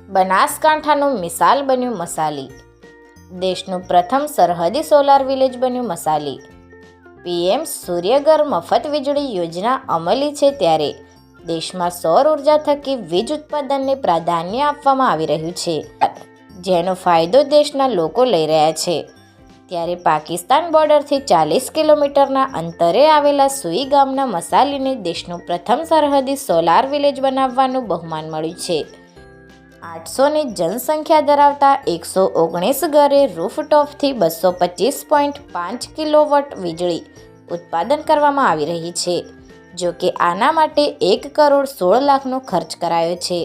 બનાસકાંઠાનું મિસાલ બન્યું મસાલી. દેશનું પ્રથમ સરહદી સોલાર વિલેજ બન્યું મસાલી. પીએમ સૂર્યઘર મફત વીજળી યોજના અમલી છે ત્યારે દેશમાં સૌર ઉર્જા થકી વીજ ઉત્પાદનને પ્રાધાન્ય આપવામાં આવી રહ્યું છે, જેનો ફાયદો દેશના લોકો લઈ રહ્યા છે. ત્યારે પાકિસ્તાન બોર્ડરથી 40 કિલોમીટરના અંતરે આવેલા સુઈ ગામના મસાલીને દેશનું પ્રથમ સરહદી સોલાર વિલેજ બનાવવાનું બહુમાન મળ્યું છે. 800ની જનસંખ્યા ધરાવતા 119 ઘરે રૂફટોપથી 225.5 કિલોવોટ વીજળી ઉત્પાદન કરવામાં આવી રહી છે. જો કે આના માટે 1 કરોડ 16 લાખનો ખર્ચ કરાયો છે.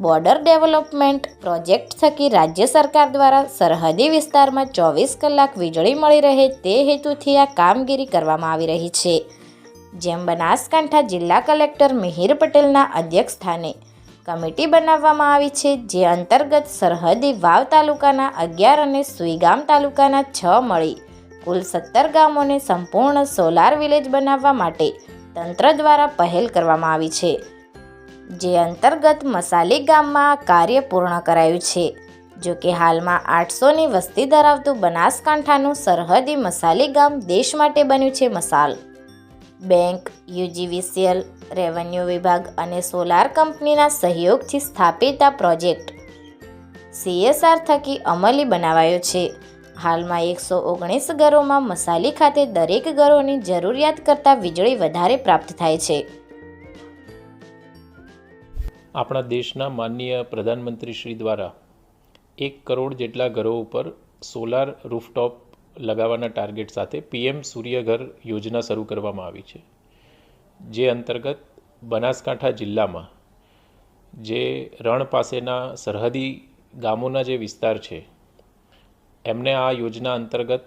બોર્ડર ડેવલપમેન્ટ પ્રોજેક્ટ થકી રાજ્ય સરકાર દ્વારા સરહદી વિસ્તારમાં 24 કલાક વીજળી મળી રહે તે હેતુથી આ કામગીરી કરવામાં આવી રહી છે. જેમ બનાસકાંઠા જિલ્લા કલેક્ટર મિહિર પટેલના અધ્યક્ષસ્થાને કમિટી બનાવવામાં આવી છે, જે અંતર્ગત સરહદી વાવ તાલુકાના 11 અને સુઈગામ તાલુકાના 6 મળી કુલ 17 ગામોને સંપૂર્ણ સોલાર વિલેજ બનાવવા માટે તંત્ર દ્વારા પહેલ કરવામાં આવી છે. જે અંતર્ગત મસાલી ગામમાં આ કાર્ય પૂર્ણ કરાયું છે. જો કે હાલમાં 800ની વસ્તી ધરાવતું બનાસકાંઠાનું સરહદી મસાલી ગામ દેશ માટે બન્યું છે મસાલ. બેંક, યુજીવીસીએલ, રેવન્યુ વિભાગ અને સોલાર કંપનીના સહયોગથી સ્થાપિત આ પ્રોજેક્ટ CSR થકી અમલી બનાવાયો છે. હાલમાં 119 ઘરોમાં મસાલી ખાતે દરેક ઘરોની જરૂરિયાત કરતાં વીજળી વધારે પ્રાપ્ત થાય છે. આપણા દેશના માનનીય પ્રધાનમંત્રી શ્રી દ્વારા 1 કરોડ જેટલા ઘરો ઉપર સોલાર રૂફટોપ લગાવવાના ટાર્ગેટ સાથે પીએમ સૂર્યઘર યોજના શરૂ કરવામાં આવી છે. જે અંતર્ગત બનાસકાંઠા જિલ્લામાં જે રણ પાસેના સરહદી ગામોના જે વિસ્તાર છે એમને આ યોજના અંતર્ગત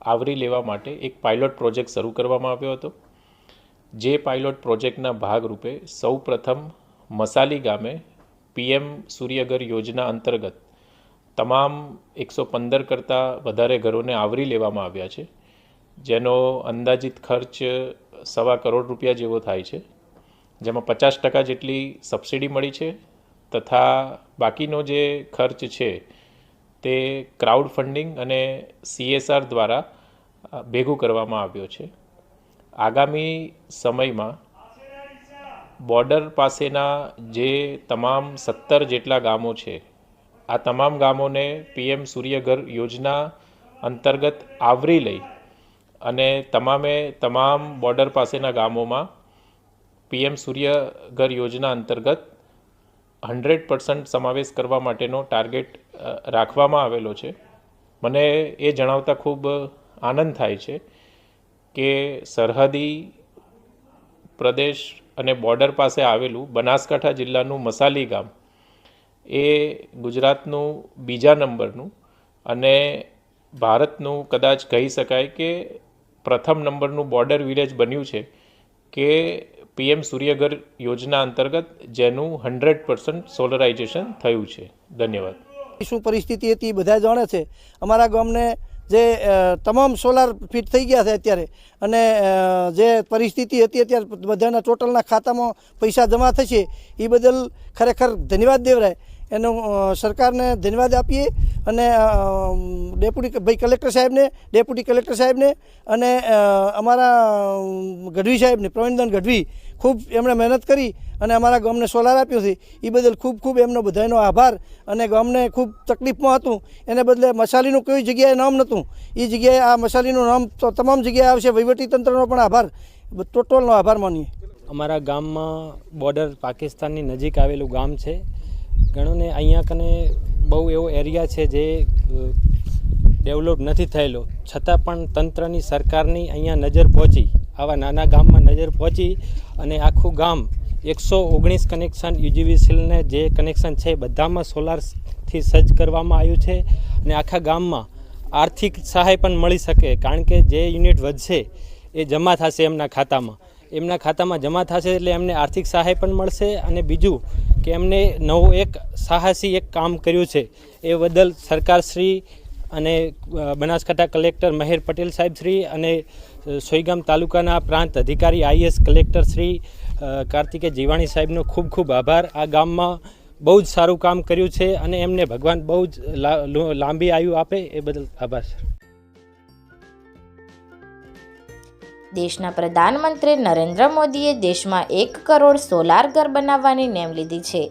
આવરી લેવા માટે એક પાયલોટ પ્રોજેક્ટ શરૂ કરવામાં આવ્યો હતો. જે પાયલોટ પ્રોજેક્ટના ભાગરૂપે સૌ પ્રથમ મસાલી ગામે પીએમ સૂર્યઘર યોજના અંતર્ગત તમામ 115 કરતાં વધારે ઘરોને આવરી લેવામાં આવ્યા છે, જેનો અંદાજિત ખર્ચ ₹1.25 કરોડ જેવો થાય છે. જેમાં 50% જેટલી સબસિડી મળી છે તથા બાકીનો જે ખર્ચ છે તે ક્રાઉડ ફંડિંગ અને CSR દ્વારા ભેગું કરવામાં આવ્યો છે. આગામી સમયમાં બોર્ડર પાસેના જે તમામ 17 જેટલા ગામો છે આ તમામ ગામોને પીએમ સૂર્યઘર યોજના અંતર્ગત આવરી લઈ અને તમામ બોર્ડર પાસેના ગામોમાં પીએમ સૂર્યઘર યોજના અંતર્ગત 100% સમાવેશ કરવા માટેનો ટાર્ગેટ રાખવામાં આવેલો છે. મને એ જણાવતા ખૂબ આનંદ થાય છે કે સરહદી પ્રદેશ અને બોર્ડર પાસે આવેલું બનાસકાંઠા જિલ્લાનું મસાલી ગામ એ ગુજરાતનું બીજા નંબરનું અને ભારતનું કદાચ કહી શકાય કે પ્રથમ નંબરનું બોર્ડર વિલેજ બન્યું છે કે પીએમ સૂર્યઘર યોજના અંતર્ગત જેનું 100% સોલરાઇઝેશન થયું છે. ધન્યવાદ. શું પરિસ્થિતિ હતી બધા જાણે છે. અમારા ગામને જે તમામ સોલાર ફિટ થઈ ગયા છે અત્યારે, અને જે પરિસ્થિતિ હતી અત્યારે બધાના ટોટલના ખાતામાં પૈસા જમા થશે એ બદલ ખરેખર ધન્યવાદ દેવરાય. એનો સરકારને ધન્યવાદ આપીએ અને ડેપ્યુટી કલેક્ટર સાહેબને અને અમારા ગઢવી સાહેબને, પ્રવીણદાન ગઢવી, ખૂબ એમણે મહેનત કરી અને અમારા ગામને સોલાર આપ્યો છે એ બદલ ખૂબ એમનો બધાનો આભાર. અને ગામને ખૂબ તકલીફમાં હતું એને બદલે મસાલીનું કોઈ જગ્યાએ નામ નહોતું, એ જગ્યાએ આ મસાલીનું નામ તો તમામ જગ્યાએ આવશે. વહીવટીતંત્રનો પણ આભાર, ટોટલનો આભાર માનીએ. અમારા ગામમાં બોર્ડર પાકિસ્તાનની નજીક આવેલું ગામ છે. ઘણોને અહીંયા કને બહુ એવો એરિયા છે જે ડેવલપ નથી થયેલો, છતાં પણ તંત્રની સરકારની અહીંયા નજર પહોંચી, આવા નાના ગામમાં નજર પહોંચી અને આખું ગામ 119 કનેક્શન યુજીવીસીએલને જે કનેક્શન છે બધામાં સોલારથી સજ્જ કરવામાં આવ્યું છે. અને આખા ગામમાં આર્થિક સહાય પણ મળી શકે, કારણ કે જે યુનિટ વધશે એ જમા થશે એમના ખાતામાં જમા થશે એટલે એમને આર્થિક સહાય પણ મળશે. અને બીજું કે એમને નવું એક સાહસી એક કામ કર્યું છે એ બદલ સરકારશ્રી અને બનાસકાંઠા કલેક્ટર મહેર પટેલ સાહેબ શ્રી અને સોઈગામ તાલુકાના પ્રાંત અધિકારી IAS કલેક્ટર શ્રી કાર્તિકે જીવાણી સાહેબનો ખૂબ આભાર. આ ગામમાં બહુ જ સારું કામ કર્યું છે અને એમને ભગવાન બહુ જ લાંબી આયુ આપે એ બદલ આભાર સર. દેશના પ્રધાનમંત્રી નરેન્દ્ર મોદીએ દેશમાં 1 કરોડ સોલાર ઘર બનાવવાની નેમ લીધી છે,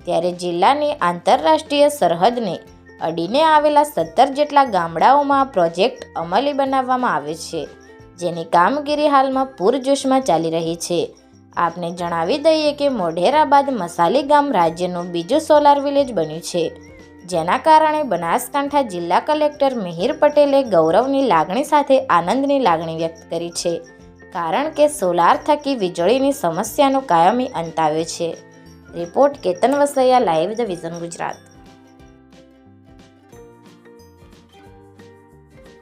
ત્યારે જિલ્લાની આંતરરાષ્ટ્રીય સરહદને અડીને આવેલા 17 જેટલા ગામડાઓમાં આ પ્રોજેક્ટ અમલી બનાવવામાં આવે છે, જેની કામગીરી હાલમાં પૂરજોશમાં ચાલી રહી છે. આપને જણાવી દઈએ કે મોઢેરા બાદ મસાલી ગામ રાજ્યનું બીજું સોલાર વિલેજ બન્યું છે, જેના કારણે બનાસકાંઠા જિલ્લા કલેક્ટર મિહિર પટેલે ગૌરવની લાગણી સાથે આનંદની લાગણી વ્યક્ત કરી છે, કારણ કે સોલાર થકી વીજળીની સમસ્યાનો કાયમી અંત આવ્યો છે. Report Ketan Vasaiya, live the vision Gujarat.